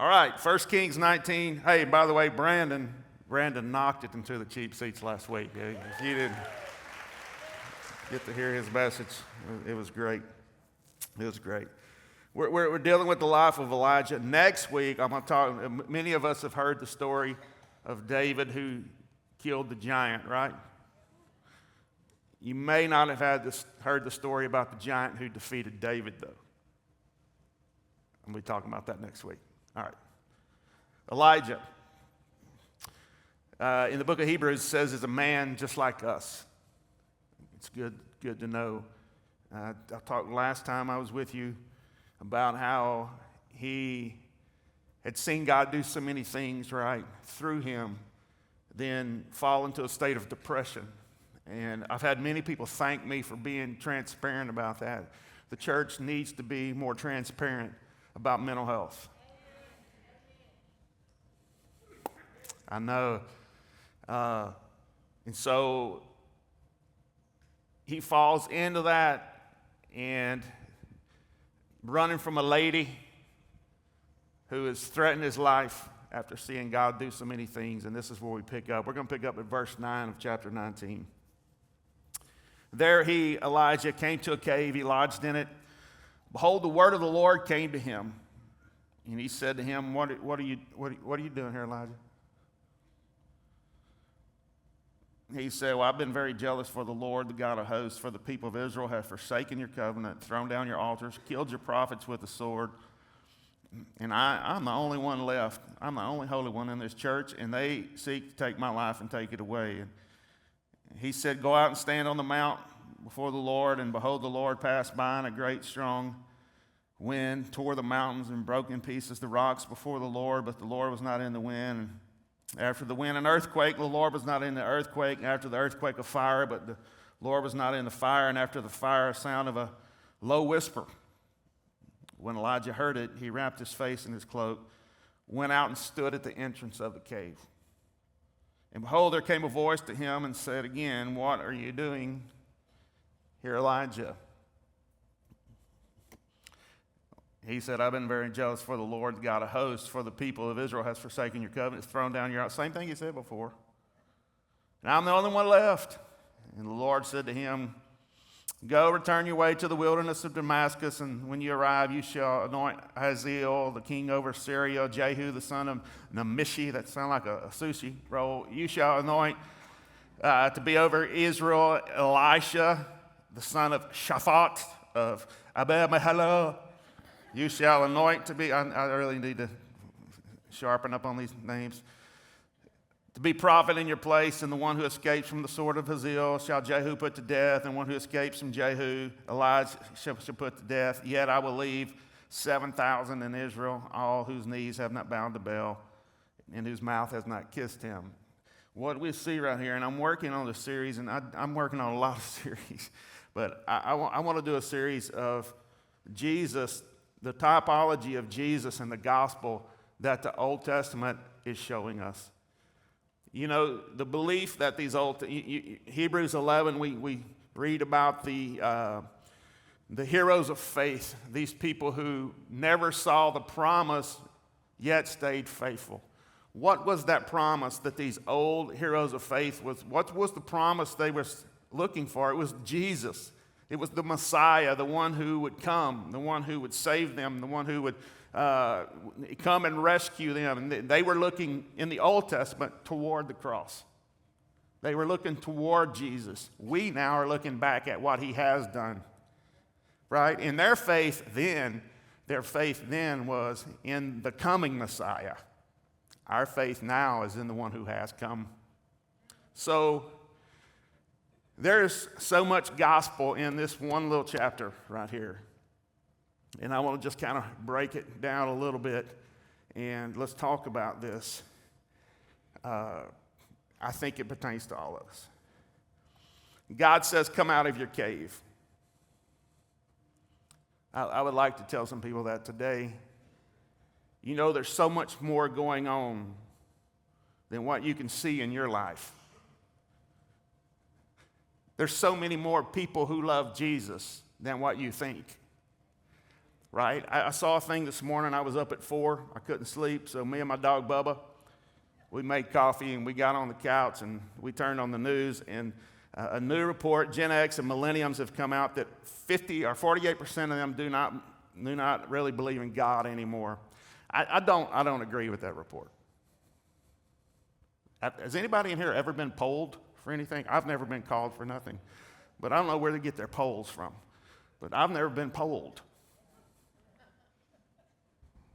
All right, 1 Kings 19. Hey, by the way, Brandon knocked it into the cheap seats last week. If you didn't get to hear his message, it was great. It was great. We're dealing with the life of Elijah. Next week, I'm going to talk. Many of us have heard the story of David who killed the giant, right? You may not have heard the story about the giant who defeated David, though. I'm going to be talking about that next week. All right. Elijah, in the book of Hebrews, says is a man just like us. It's good to know. I talked last time I was with you about how he had seen God do so many things, right, through him, then fall into a state of depression. And I've had many people thank me for being transparent about that. The church needs to be more transparent about mental health. I know. And so he falls into that and running from a lady who has threatened his life after seeing God do so many things. And this is where we pick up. We're going to pick up at verse 9 of chapter 19. There Elijah, came to a cave. He lodged in it. Behold, the word of the Lord came to him. And he said to him, what are you doing here, Elijah? He said, well, I've been very jealous for the Lord, the God of hosts, for the people of Israel have forsaken your covenant, thrown down your altars, killed your prophets with the sword. And I'm the only one left. I'm the only holy one in this church, and they seek to take my life and take it away. And he said, go out and stand on the mount before the Lord, and behold, the Lord passed by, and a great strong wind tore the mountains and broke in pieces the rocks before the Lord, but the Lord was not in the wind. After the wind, an earthquake, the Lord was not in the earthquake. After the earthquake, a fire, but the Lord was not in the fire. And after the fire, a sound of a low whisper. When Elijah heard it, he wrapped his face in his cloak, went out and stood at the entrance of the cave. And behold, there came a voice to him and said again, what are you doing here, Elijah? He said, I've been very jealous for the Lord, the God of hosts, for the people of Israel has forsaken your covenant, thrown down your... Same thing he said before. And I'm the only one left. And the Lord said to him, go, return your way to the wilderness of Damascus, and when you arrive, you shall anoint Hazael, the king over Syria, Jehu, the son of Nimshi, that sounds like a sushi roll. You shall anoint to be over Israel, Elisha, the son of Shaphat of Abel-Meholah. You shall anoint to be, I really need to sharpen up on these names. To be prophet in your place, and the one who escapes from the sword of Hazael shall Jehu put to death, and one who escapes from Jehu, Elijah shall put to death. Yet I will leave 7,000 in Israel, all whose knees have not bowed to Baal, and whose mouth has not kissed him. What we see right here, and I'm working on this series, and I'm working on a lot of series, but I want to do a series of Jesus, the typology of Jesus and the gospel that the Old Testament is showing us. You know, the belief that these Hebrews 11, we read about the heroes of faith, these people who never saw the promise yet stayed faithful. What was that promise that these old heroes of faith was? What was the promise they were looking for? It was Jesus. It was the Messiah, the one who would come, the one who would save them, the one who would come and rescue them. And they were looking in the Old Testament toward the cross. They were looking toward Jesus. We now are looking back at what he has done, right? In their faith then was in the coming Messiah. Our faith now is in the one who has come. So there's so much gospel in this one little chapter right here. And I want to just kind of break it down a little bit, and let's talk about this. I think it pertains to all of us. God says, come out of your cave. I would like to tell some people that today. You know, there's so much more going on than what you can see in your life. There's so many more people who love Jesus than what you think. right? I saw a thing this morning. I was up at 4. I couldn't sleep, so me and my dog Bubba, we made coffee and we got on the couch and we turned on the news, and a new report, Gen X and Millenniums have come out that 50 or 48% of them do not really believe in God anymore. I don't agree with that report. Has anybody in here ever been polled for anything? I've never been called for nothing, but I don't know where they get their polls from. But I've never been polled.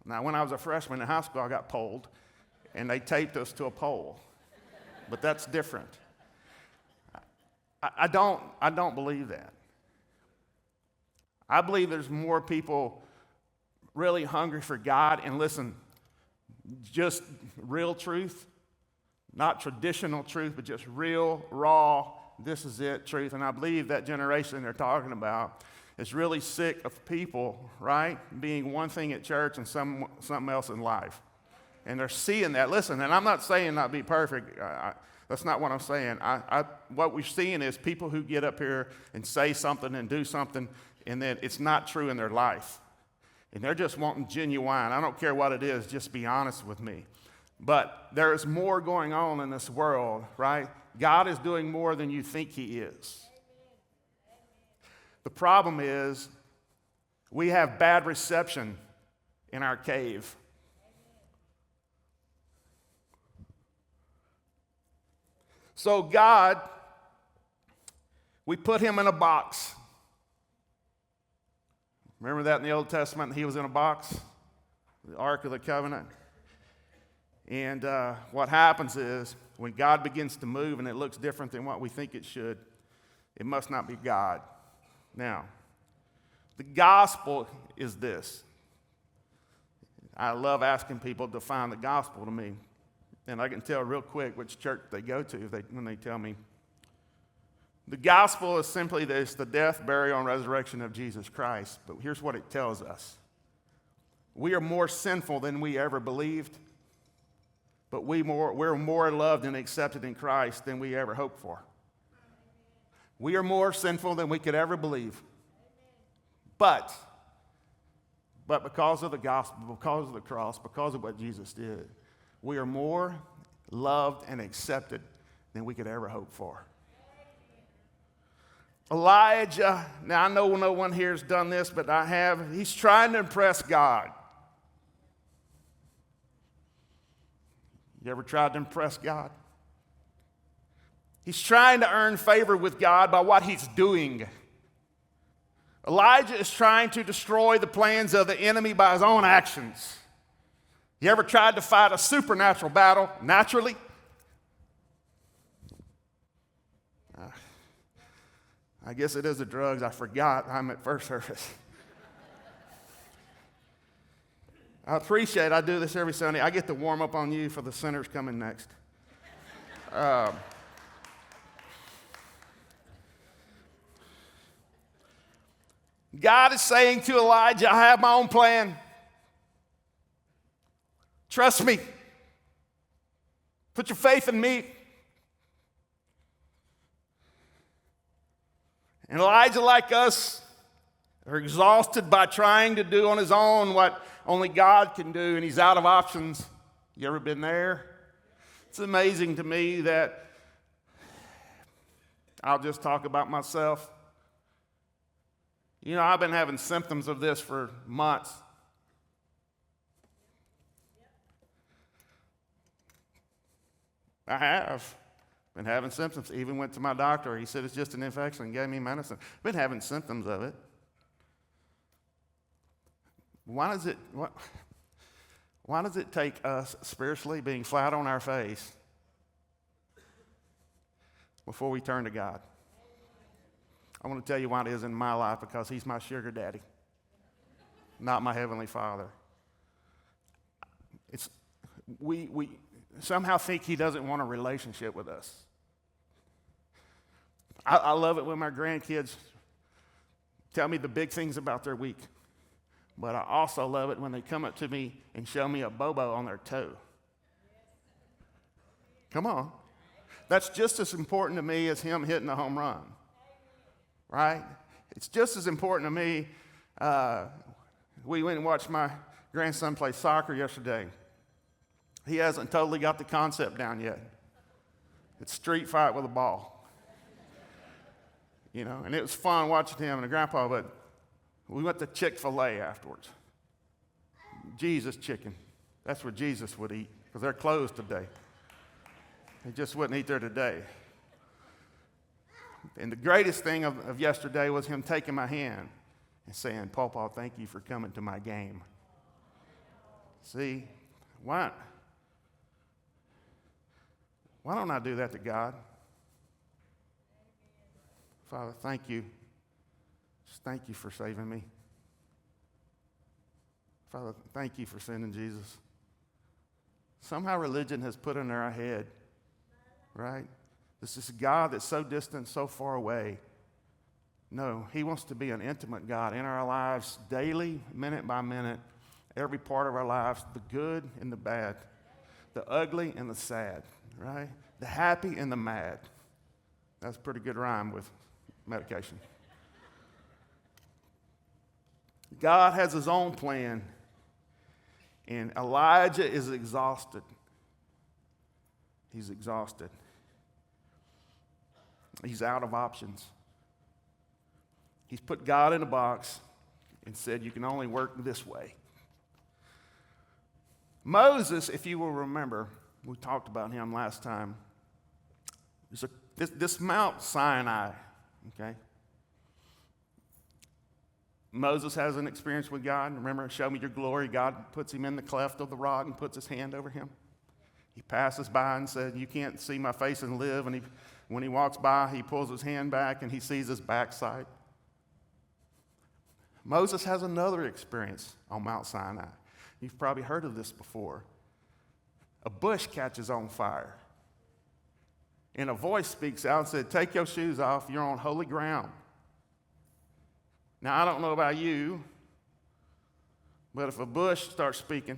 Now, when I was a freshman in high school, I got polled, and they taped us to a pole. But that's different. I don't believe that. I believe there's more people really hungry for God. And listen, just real truth, not traditional truth, but just real, raw, this is it truth. And I believe that generation they're talking about is really sick of people, right, being one thing at church and something else in life. And they're seeing that. Listen, and I'm not saying not be perfect. That's not what I'm saying. What we're seeing is people who get up here and say something and do something, and then it's not true in their life. And they're just wanting genuine. I don't care what it is, just be honest with me. But there is more going on in this world, right? God is doing more than you think he is. The problem is we have bad reception in our cave. So God, we put him in a box. Remember that in the Old Testament? He was in a box, the Ark of the Covenant. And what happens is when God begins to move and it looks different than what we think it should, it must not be God. Now, the gospel is this. I love asking people to define the gospel to me. And I can tell real quick which church they go to when they tell me. The gospel is simply this: the death, burial, and resurrection of Jesus Christ. But here's what it tells us. We are more sinful than we ever believed, but we're more loved and accepted in Christ than we ever hoped for. We are more sinful than we could ever believe. But because of the gospel, because of the cross, because of what Jesus did, we are more loved and accepted than we could ever hope for. Elijah, now I know no one here has done this, but I have. He's trying to impress God. You ever tried to impress God? He's trying to earn favor with God by what he's doing. Elijah is trying to destroy the plans of the enemy by his own actions. You ever tried to fight a supernatural battle naturally? I guess it is the drugs. I forgot I'm at first service. I appreciate I do this every Sunday. I get to warm up on you for the sinners coming next. God is saying to Elijah, I have my own plan. Trust me. Put your faith in me. And Elijah, like us, are exhausted by trying to do on his own what only God can do, and he's out of options. You ever been there? It's amazing to me that I'll just talk about myself. You know, I've been having symptoms of this for months. I have been having symptoms. Even went to my doctor. He said it's just an infection and gave me medicine. Been having symptoms of it. Why does it take us spiritually being flat on our face before we turn to God? I want to tell you why it is in my life, because he's my sugar daddy, not my heavenly Father. We somehow think he doesn't want a relationship with us. I love it when my grandkids tell me the big things about their week. But I also love it when they come up to me and show me a bobo on their toe. Come on. That's just as important to me as him hitting a home run. Right? It's just as important to me We went and watched my grandson play soccer yesterday. He hasn't totally got the concept down yet. It's street fight with a ball. And it was fun watching him and the grandpa, but we went to Chick-fil-A afterwards. Jesus chicken. That's what Jesus would eat, because they're closed today. He just wouldn't eat there today. And the greatest thing of yesterday was him taking my hand and saying, Pawpaw, thank you for coming to my game. See, why don't I do that to God? Father, thank you. Just thank you for saving me. Father, thank you for sending Jesus. Somehow religion has put in our head, right? This is God that's so distant, so far away. No, he wants to be an intimate God in our lives daily, minute by minute, every part of our lives, the good and the bad, the ugly and the sad, right? The happy and the mad. That's a pretty good rhyme with medication. God has his own plan, and Elijah is exhausted. He's exhausted. He's out of options. He's put God in a box and said, you can only work this way. Moses, if you will remember, we talked about him last time. This Mount Sinai, okay? Moses has an experience with God. Remember, show me your glory. God puts him in the cleft of the rock and puts his hand over him. He passes by and said, you can't see my face and live. And when he walks by, he pulls his hand back and he sees his backside. Moses has another experience on Mount Sinai. You've probably heard of this before. A bush catches on fire. And a voice speaks out and said, take your shoes off, you're on holy ground. Now, I don't know about you, but if a bush starts speaking,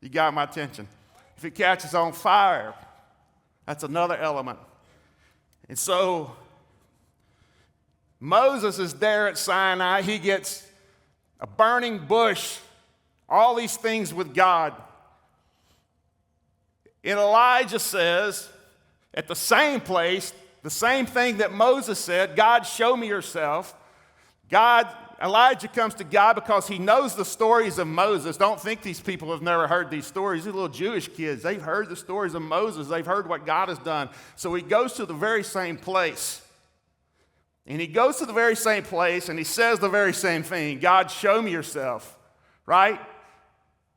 you got my attention. If it catches on fire, that's another element. And so, Moses is there at Sinai. He gets a burning bush, all these things with God. And Elijah says, at the same place, the same thing that Moses said, God, show me yourself. Elijah comes to God because he knows the stories of Moses. Don't think these people have never heard these stories. These little Jewish kids, they've heard the stories of Moses. They've heard what God has done. So he goes to the very same place. And he goes to the very same place and he says the very same thing. God, show me yourself, right?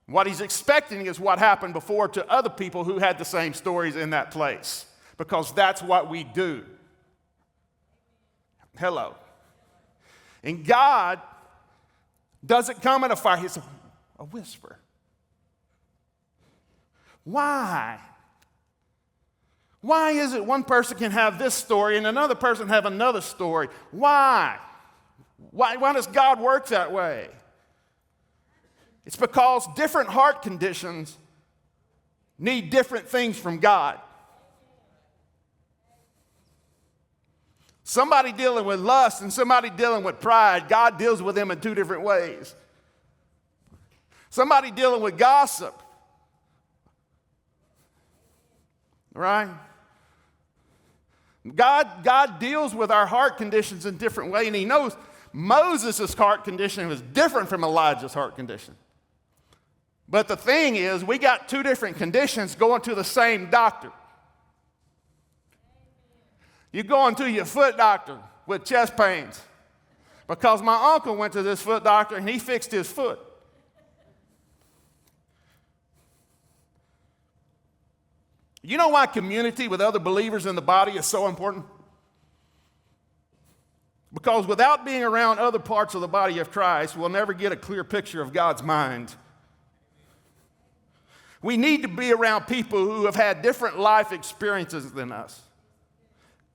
What he's expecting is what happened before to other people who had the same stories in that place. Because that's what we do. Hello. And God doesn't come in a fire. He's a whisper. Why? Why is it one person can have this story and another person have another story? Why? Why does God work that way? It's because different heart conditions need different things from God. Somebody dealing with lust and somebody dealing with pride, God deals with them in two different ways. Somebody dealing with gossip, right? God deals with our heart conditions in different ways, and he knows Moses' heart condition was different from Elijah's heart condition. But the thing is, we got two different conditions going to the same doctor. You're going to your foot doctor with chest pains because my uncle went to this foot doctor and he fixed his foot. You know why community with other believers in the body is so important? Because without being around other parts of the body of Christ, we'll never get a clear picture of God's mind. We need to be around people who have had different life experiences than us.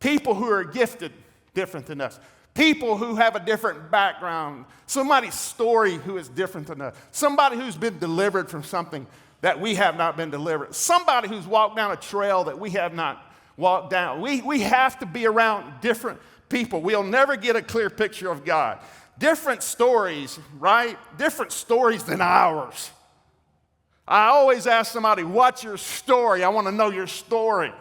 People who are gifted different than us. People who have a different background. Somebody's story who is different than us. Somebody who's been delivered from something that we have not been delivered. Somebody who's walked down a trail that we have not walked down. We have to be around different people, we'll never get a clear picture of God. Different stories, right? Different stories than ours. I always ask somebody, what's your story? I want to know your story.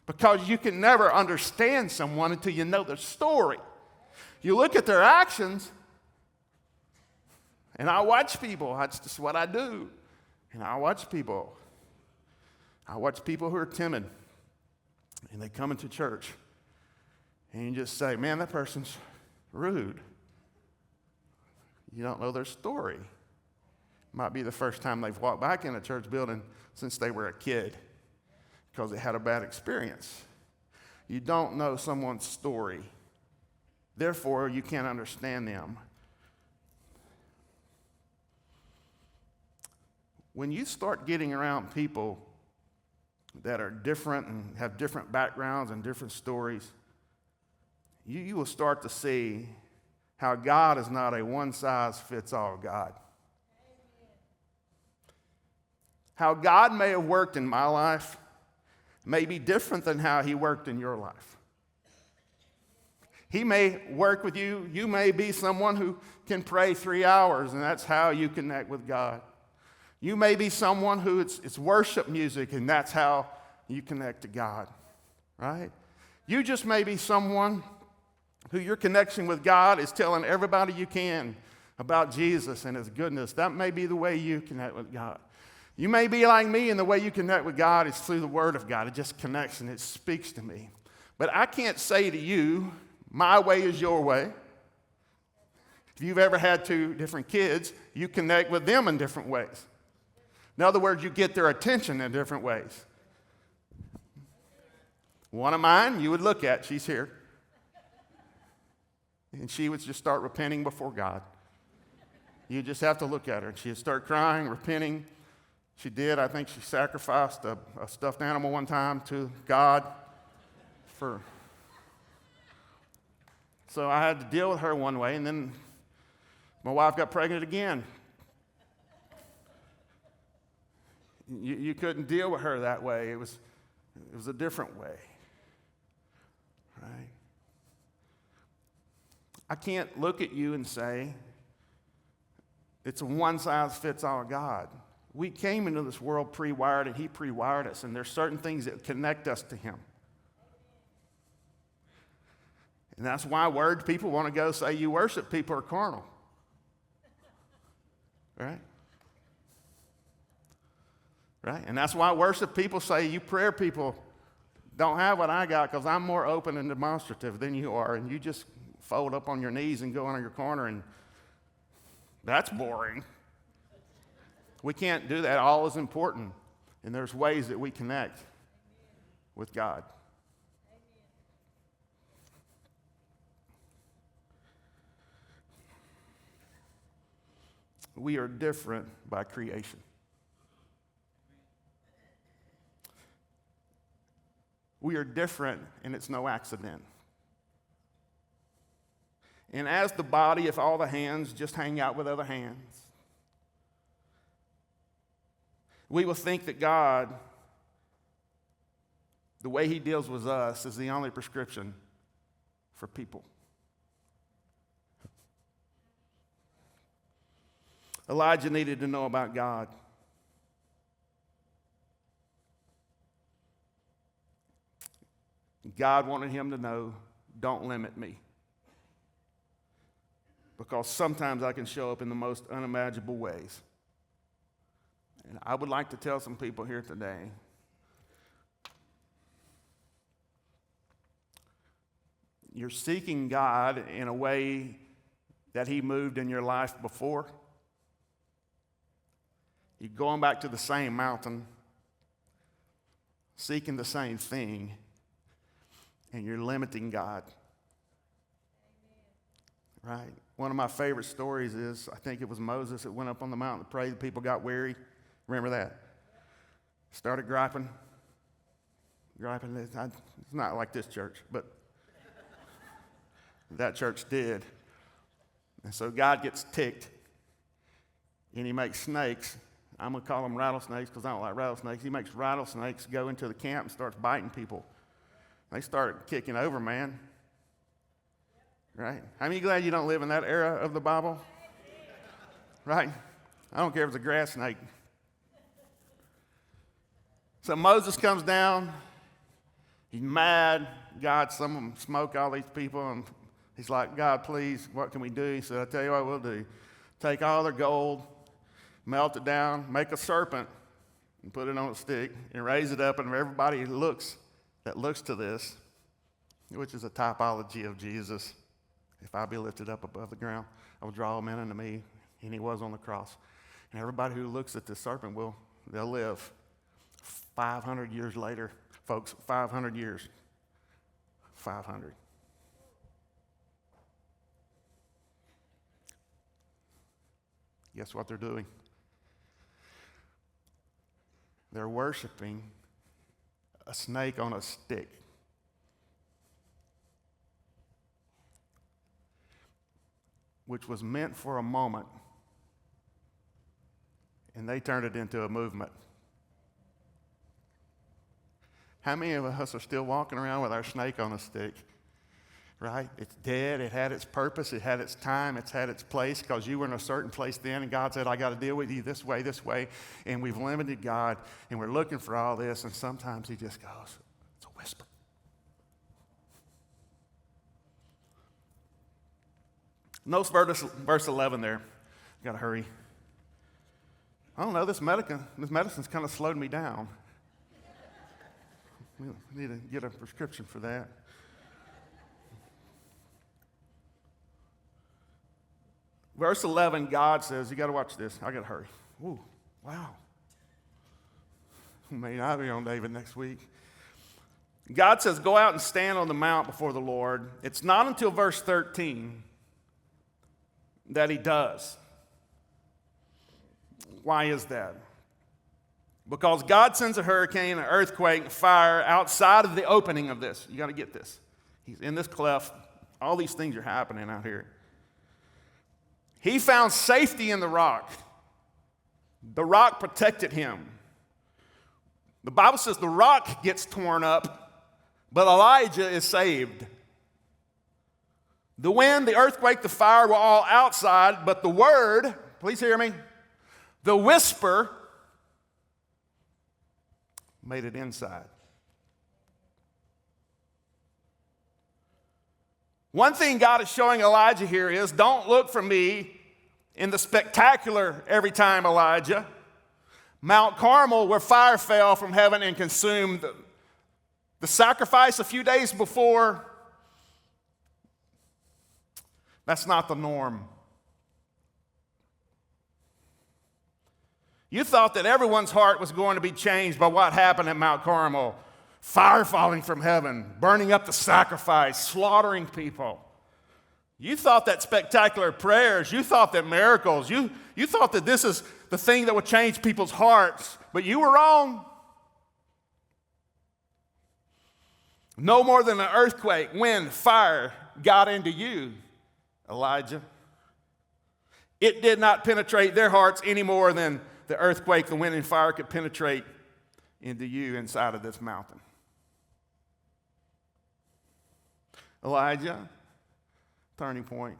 Because you can never understand someone until you know their story. You look at their actions, and I watch people. That's just what I do. And I watch people. I watch people who are timid, and they come into church, and you just say, man, that person's rude. You don't know their story. Might be the first time they've walked back in a church building since they were a kid because they had a bad experience. You don't know someone's story. Therefore, you can't understand them. When you start getting around people that are different and have different backgrounds and different stories, you will start to see how God is not a one-size-fits-all God. How God may have worked in my life may be different than how he worked in your life. He may work with you. You may be someone who can pray 3 hours, and that's how you connect with God. You may be someone who it's worship music, and that's how you connect to God, right? You just may be someone who your connection with God is telling everybody you can about Jesus and his goodness. That may be the way you connect with God. You may be like me, and the way you connect with God is through the Word of God. It just connects and it speaks to me. But I can't say to you, my way is your way. If you've ever had 2 different kids, you connect with them in different ways. In other words, you get their attention in different ways. One of mine, you would look at, she's here. And she would just start repenting before God. You just have to look at her. And she'd start crying, repenting. She did. I think she sacrificed a stuffed animal one time to God So I had to deal with her one way, and then my wife got pregnant again. You couldn't deal with her that way. It was a different way, right? I can't look at you and say, it's a one-size-fits-all God. We came into this world pre-wired, and he pre-wired us, and there's certain things that connect us to him. And that's why word people want to go say you worship people are carnal. Right? Right? And that's why worship people say you prayer people don't have what I got because I'm more open and demonstrative than you are, and you just fold up on your knees and go in your corner, and that's boring. We can't do that. All is important, and there's ways that we connect with God. We are different by creation. We are different, and it's no accident. And as the body, if all the hands just hang out with other hands, we will think that God, the way he deals with us, is the only prescription for people. Elijah needed to know about God. God wanted him to know, don't limit me. Because sometimes I can show up in the most unimaginable ways. And I would like to tell some people here today, you're seeking God in a way that he moved in your life before. You're going back to the same mountain, seeking the same thing, and you're limiting God. Right? One of my favorite stories is, I think it was Moses that went up on the mountain to pray. The people got weary. Remember that? Started griping. It's not like this church, but that church did. And so God gets ticked, and he makes snakes. I'm going to call them rattlesnakes because I don't like rattlesnakes. He makes rattlesnakes go into the camp and starts biting people. They start kicking over, man. Right? How many glad you don't live in that era of the Bible? Right? I don't care if it's a grass snake. So Moses comes down. He's mad. God, some of them smoke all these people. And he's like, God, please, what can we do? He said, I tell you what we'll do. Take all their gold, melt it down, make a serpent, and put it on a stick, and raise it up. And everybody that looks to this, which is a typology of Jesus, if I be lifted up above the ground, I will draw men unto me. And he was on the cross. And everybody who looks at this serpent they'll live. 500 years later, folks, 500 years. 500. Guess what they're doing? They're worshiping a snake on a stick. Which was meant for a moment, and they turned it into a movement. How many of us are still walking around with our snake on a stick? Right? It's dead. It had its purpose. It had its time. It's had its place because you were in a certain place then, and God said, I got to deal with you this way. And we've limited God, and we're looking for all this, and sometimes he just goes, it's a whisper. Notice verse 11 there. Got to hurry. I don't know, this medicine's kind of slowed me down. We need to get a prescription for that. Verse 11, God says, you got to watch this. I got to hurry. Ooh, wow. May not be on David next week. God says, go out and stand on the mount before the Lord. It's not until verse 13 that he does. Why is that? Because God sends a hurricane, an earthquake, fire outside of the opening of this. You got to get this. He's in this cleft. All these things are happening out here. He found safety in the rock. The rock protected him. The Bible says the rock gets torn up, but Elijah is saved. The wind, the earthquake, the fire were all outside, but the word, please hear me, the whisper made it inside. One thing God is showing Elijah here is don't look for me in the spectacular every time, Elijah. Mount Carmel, where fire fell from heaven and consumed the sacrifice a few days before, that's not the norm. You thought that everyone's heart was going to be changed by what happened at Mount Carmel. Fire falling from heaven, burning up the sacrifice, slaughtering people. You thought that spectacular prayers, you thought that miracles, you thought that this is the thing that would change people's hearts, but you were wrong. No more than an earthquake, wind, fire got into you, Elijah. It did not penetrate their hearts any more than the earthquake, the wind, and fire could penetrate into you inside of this mountain. Elijah, turning point.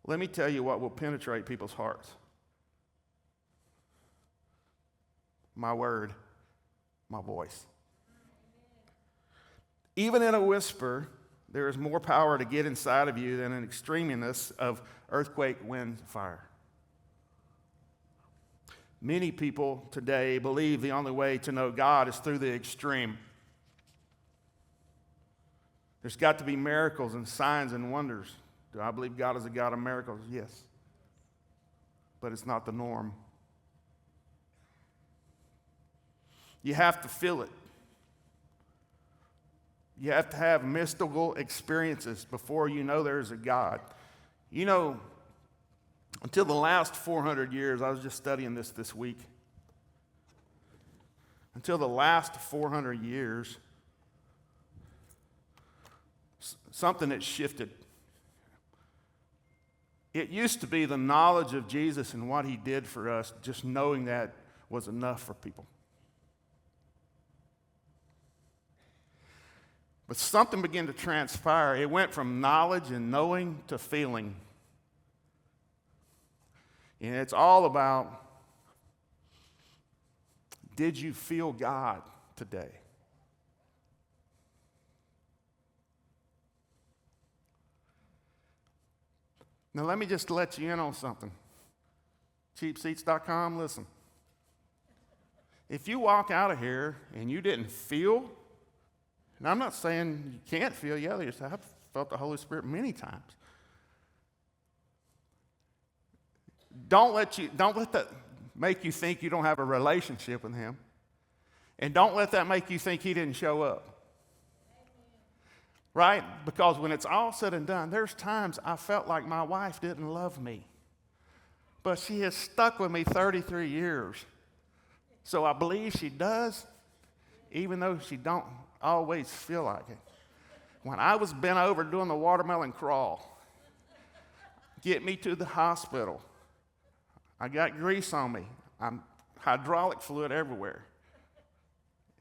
Let me tell you what will penetrate people's hearts. My word, my voice. Even in a whisper, there is more power to get inside of you than an extremeness of earthquake, wind, fire. Many people today believe the only way to know God is through the extreme. There's got to be miracles and signs and wonders. Do I believe God is a God of miracles? Yes. But it's not the norm. You have to feel it. You have to have mystical experiences before you know there's a God. You know, until the last 400 years, I was just studying this week. Until the last 400 years, something had shifted. It used to be the knowledge of Jesus and what he did for us, just knowing that was enough for people. But something began to transpire. It went from knowledge and knowing to feeling. And it's all about, did you feel God today? Now let me just let you in on something. Cheapseats.com, listen. If you walk out of here and you didn't feel, and I'm not saying you can't feel, I've felt the Holy Spirit many times. Don't let that make you think you don't have a relationship with him. And don't let that make you think he didn't show up. Right? Because when it's all said and done, there's times I felt like my wife didn't love me. But she has stuck with me 33 years. So I believe she does, even though she don't always feel like it. When I was bent over doing the watermelon crawl, get me to the hospital. I got grease on me. I'm hydraulic fluid everywhere.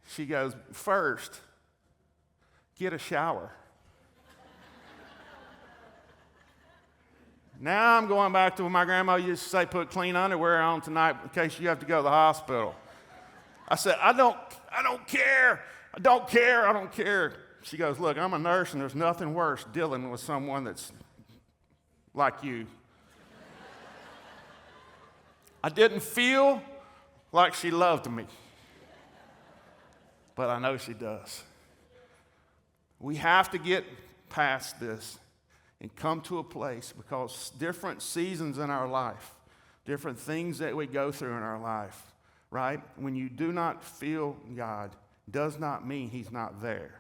She goes, first, get a shower. Now I'm going back to what my grandma used to say, put clean underwear on tonight in case you have to go to the hospital. I said, I don't care. I don't care. She goes, look, I'm a nurse and there's nothing worse dealing with someone that's like you. I didn't feel like she loved me, but I know she does. We have to get past this and come to a place, because different seasons in our life, different things that we go through in our life, right? When you do not feel God, does not mean he's not there.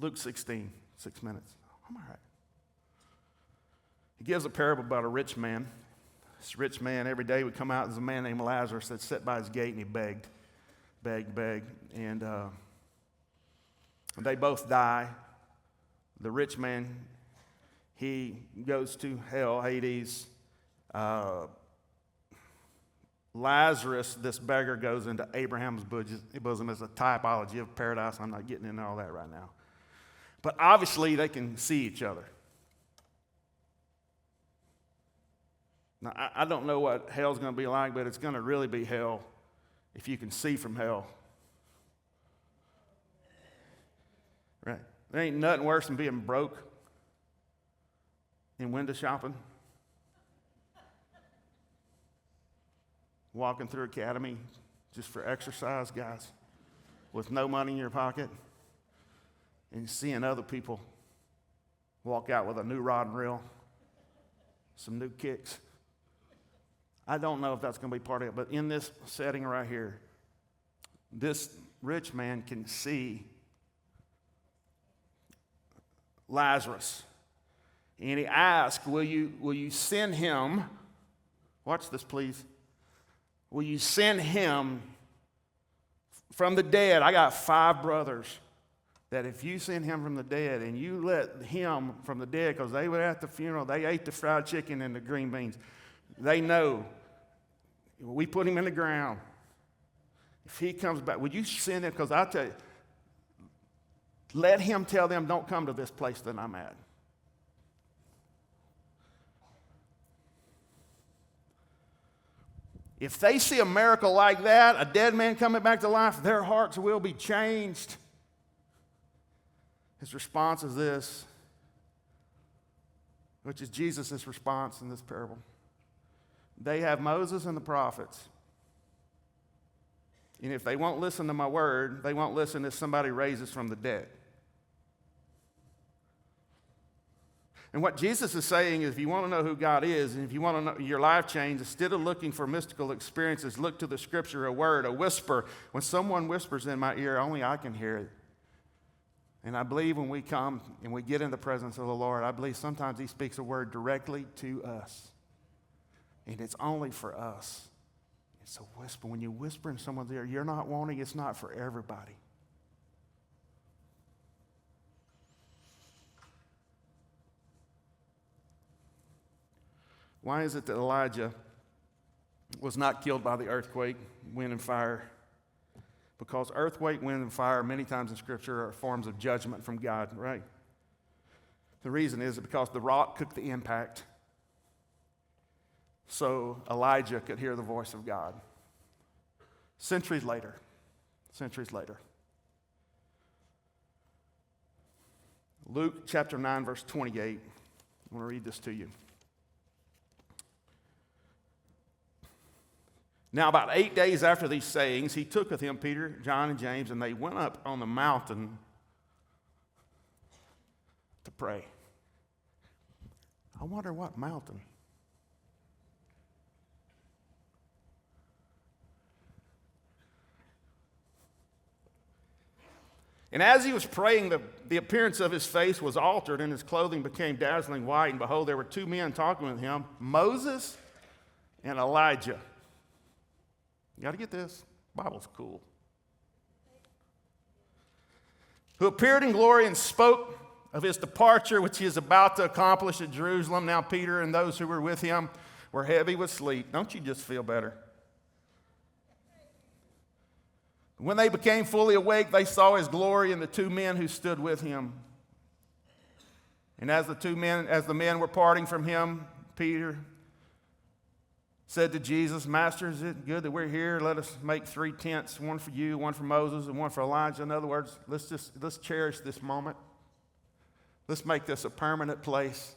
Luke 16, 6 minutes. I'm all right. He gives a parable about a rich man. This rich man, every day would come out, there's a man named Lazarus that sat by his gate and he begged. And they both die. The rich man, he goes to hell, Hades. Lazarus, this beggar, goes into Abraham's bosom as a typology of paradise. I'm not getting into all that right now. But obviously they can see each other. Now, I don't know what hell's going to be like, but it's going to really be hell if you can see from hell. Right? There ain't nothing worse than being broke in window shopping. Walking through Academy just for exercise, guys, with no money in your pocket, and seeing other people walk out with a new rod and reel, some new kicks. I don't know if that's going to be part of it, but in this setting right here, this rich man can see Lazarus. And he asks, will you send him, watch this please, will you send him from the dead? I got 5 brothers that if you send him from the dead and you let him from the dead, because they were at the funeral, they ate the fried chicken and the green beans. They know. We put him in the ground. If he comes back, would you send him? Because I tell you, let him tell them, don't come to this place that I'm at. If they see a miracle like that, a dead man coming back to life, their hearts will be changed. His response is this, which is Jesus' response in this parable. They have Moses and the prophets. And if they won't listen to my word, they won't listen if somebody raises from the dead. And what Jesus is saying is, if you want to know who God is, and if you want to know your life change, instead of looking for mystical experiences, look to the scripture, a word, a whisper. When someone whispers in my ear, only I can hear it. And I believe when we come and we get in the presence of the Lord, I believe sometimes he speaks a word directly to us. And it's only for us. It's a whisper. When you whisper in someone's ear, you're not wanting, it's not for everybody. Why is it that Elijah was not killed by the earthquake, wind, and fire. Because earthquake, wind, and fire, many times in Scripture, are forms of judgment from God, right? The reason is because the rock took the impact so Elijah could hear the voice of God. Centuries later. Luke chapter 9, verse 28. I want to read this to you. Now, about 8 days after these sayings, he took with him Peter, John, and James, and they went up on the mountain to pray. I wonder what mountain. And as he was praying, the appearance of his face was altered, and his clothing became dazzling white. And behold, there were two men talking with him, Moses and Elijah. You got to get this. The Bible's cool. Who appeared in glory and spoke of his departure, which he is about to accomplish at Jerusalem. Now Peter and those who were with him were heavy with sleep. Don't you just feel better? When they became fully awake, they saw his glory and the two men who stood with him. And as the men were parting from him, Peter said to Jesus, Master, is it good that we're here? Let us make 3 tents, one for you, one for Moses, and one for Elijah. In other words, let's cherish this moment. Let's make this a permanent place.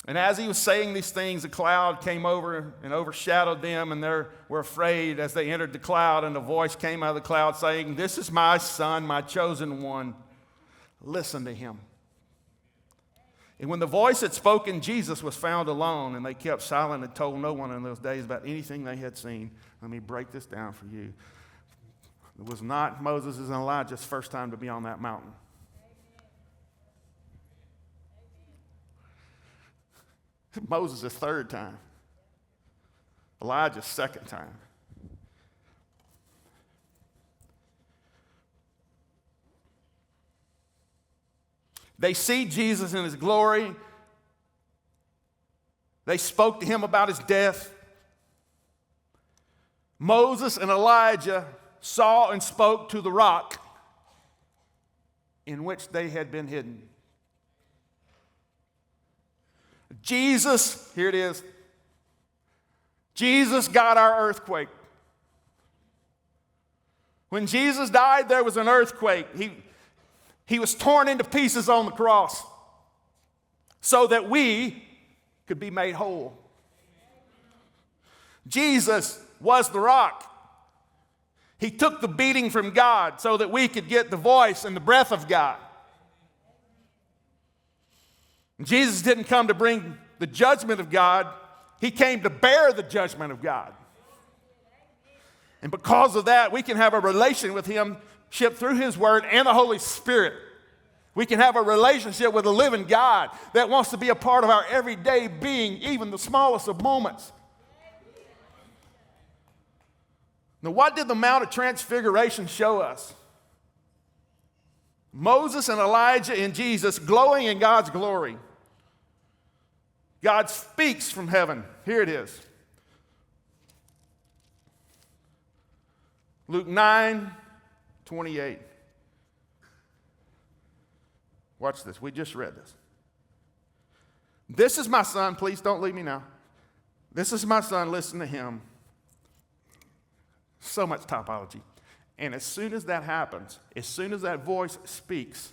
And as he was saying these things, a cloud came over and overshadowed them, and they were afraid as they entered the cloud, and a voice came out of the cloud saying, This is my son, my chosen one. Listen to him. And when the voice had spoken, Jesus was found alone, and they kept silent and told no one in those days about anything they had seen. Let me break this down for you. It was not Moses' and Elijah's first time to be on that mountain. Moses' third time. Elijah's second time. They see Jesus in his glory. They spoke to him about his death. Moses and Elijah saw and spoke to the rock in which they had been hidden. Jesus, here it is. Jesus got our earthquake. When Jesus died, there was an earthquake. He was torn into pieces on the cross so that we could be made whole. Jesus was the rock. He took the beating from God so that we could get the voice and the breath of God. Jesus didn't come to bring the judgment of God. He came to bear the judgment of God. And because of that, we can have a relation with him through his word and the Holy Spirit. We can have a relationship with a living God that wants to be a part of our everyday being, even the smallest of moments. Now, what did the Mount of Transfiguration show us? Moses and Elijah and Jesus glowing in God's glory. God speaks from heaven. Here it is. Luke 9:28. Watch this. We just read this. This is my son. Please don't leave me now. This is my son. Listen to him. So much typology. And as soon as that happens, as soon as that voice speaks,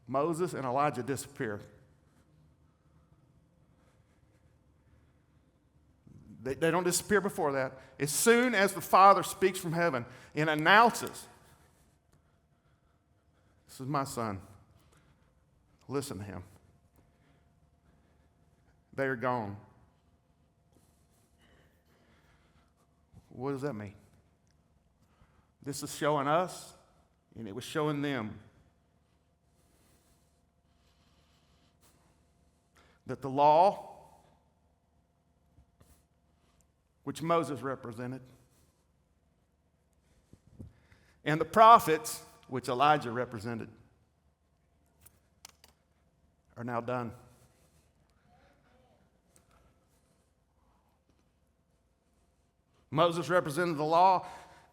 Moses and Elijah disappear. They don't disappear before that. As soon as the Father speaks from heaven and announces, this is my son, listen to him. They are gone. What does that mean? This is showing us, and it was showing them, that the law, which Moses represented, and the prophets, which Elijah represented, are now done. Moses represented the law.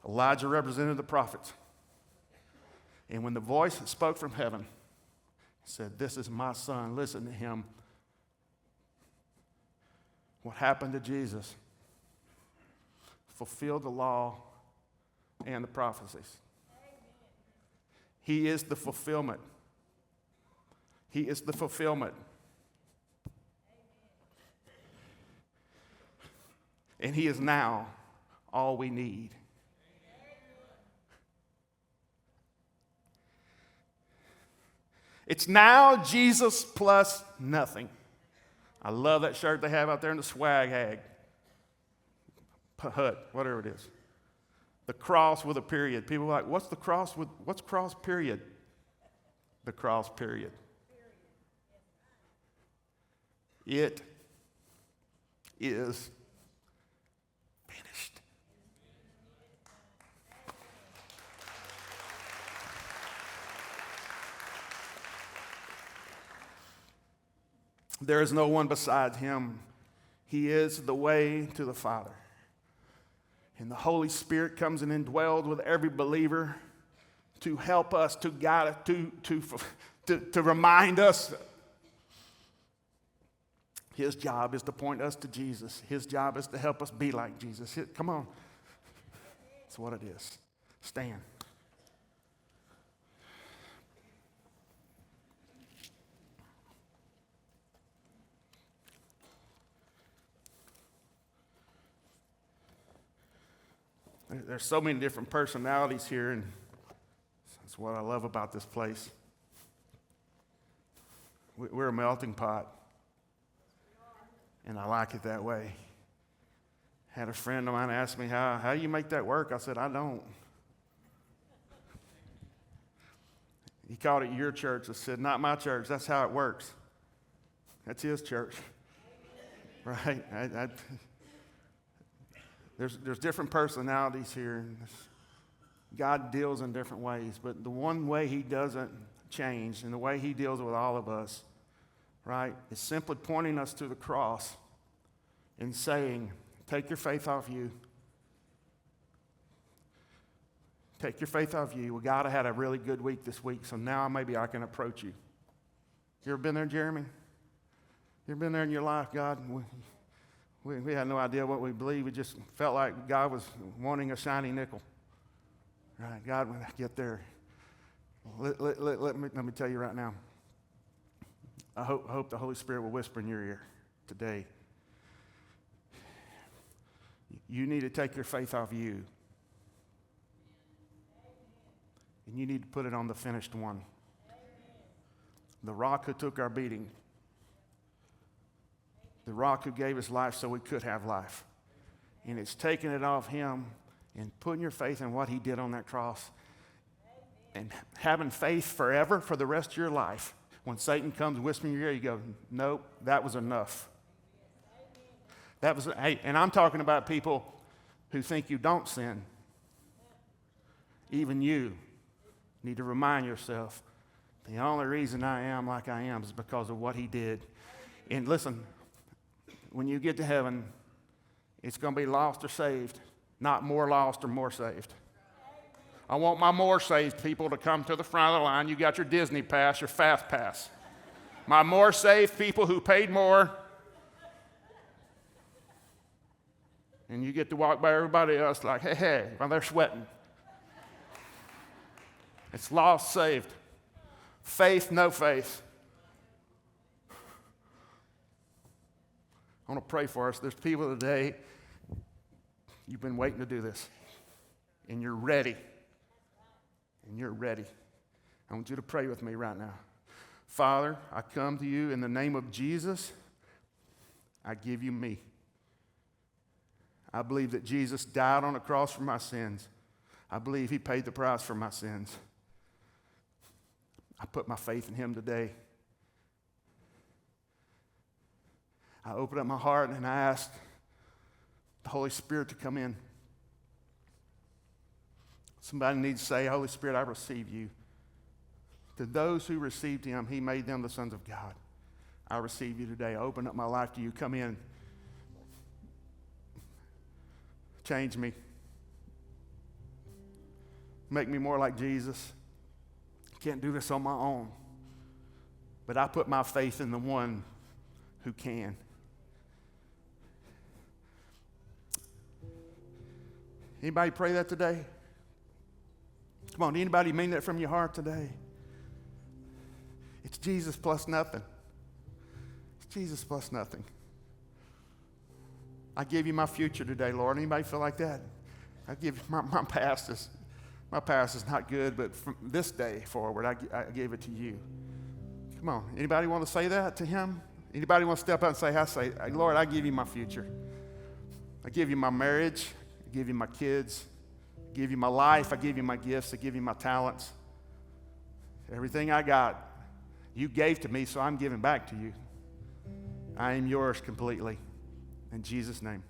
Elijah represented the prophets. And when the voice spoke from heaven, said, "This is my son, listen to him." What happened to Jesus fulfilled the law and the prophecies. He is the fulfillment. He is the fulfillment. And he is now all we need. It's now Jesus plus nothing. I love that shirt they have out there in the swag hag. Hut, whatever it is. The cross with a period. People are like, what's cross period? The cross period. It is finished. There is no one besides him. He is the way to the Father. And the Holy Spirit comes and indwells with every believer to help us, to guide us, to remind us. His job is to point us to Jesus. His job is to help us be like Jesus. Come on. That's what it is. Stand. There's so many different personalities here, and that's what I love about this place. We're a melting pot, and I like it that way. Had a friend of mine ask me, how do you make that work? I said, I don't. He called it your church. I said, not my church. That's how it works. That's his church. Right? There's different personalities here. And God deals in different ways, but the one way he doesn't change and the way he deals with all of us, right, is simply pointing us to the cross and saying, take your faith off you. Take your faith off you. Well, God, I had a really good week this week, so now maybe I can approach you. You ever been there, Jeremy? You ever been there in your life, God? We had no idea what we believed. We just felt like God was wanting a shiny nickel. Right, God, when I get there, let me tell you right now, I hope the Holy Spirit will whisper in your ear today. You need to take your faith off you. And you need to put it on the finished one. The rock who took our beating. The rock who gave us life so we could have life. And it's taking it off him and putting your faith in what he did on that cross. And having faith forever for the rest of your life. When Satan comes whispering in your ear, you go, nope, that was enough. And I'm talking about people who think you don't sin. Even you need to remind yourself, the only reason I am like I am is because of what he did. And listen, when you get to heaven, it's going to be lost or saved, not more lost or more saved. I want my more saved people to come to the front of the line. You got your Disney pass, your fast pass. My more saved people who paid more. And you get to walk by everybody else like, hey, while they're sweating. It's lost, saved. Faith, no faith. I want to pray for us. There's people today, you've been waiting to do this. And you're ready. And you're ready. I want you to pray with me right now. Father, I come to you in the name of Jesus. I give you me. I believe that Jesus died on the cross for my sins. I believe he paid the price for my sins. I put my faith in him today. I open up my heart and I ask the Holy Spirit to come in. Somebody needs to say, Holy Spirit, I receive you. To those who received him, he made them the sons of God. I receive you today. I open up my life to you. Come in. Change me. Make me more like Jesus. Can't do this on my own. But I put my faith in the one who can. Anybody pray that today? Come on, anybody mean that from your heart today? It's Jesus plus nothing. It's Jesus plus nothing. I give you my future today, Lord. Anybody feel like that? I give you my past is not good, but from this day forward, I gave it to you. Come on, anybody want to say that to him? Anybody want to step out and say, Lord, I give you my future. I give you my marriage. I give you my kids. I give you my life. I give you my gifts. I give you my talents. Everything I got, you gave to me, so I'm giving back to you. I am yours completely. In Jesus' name.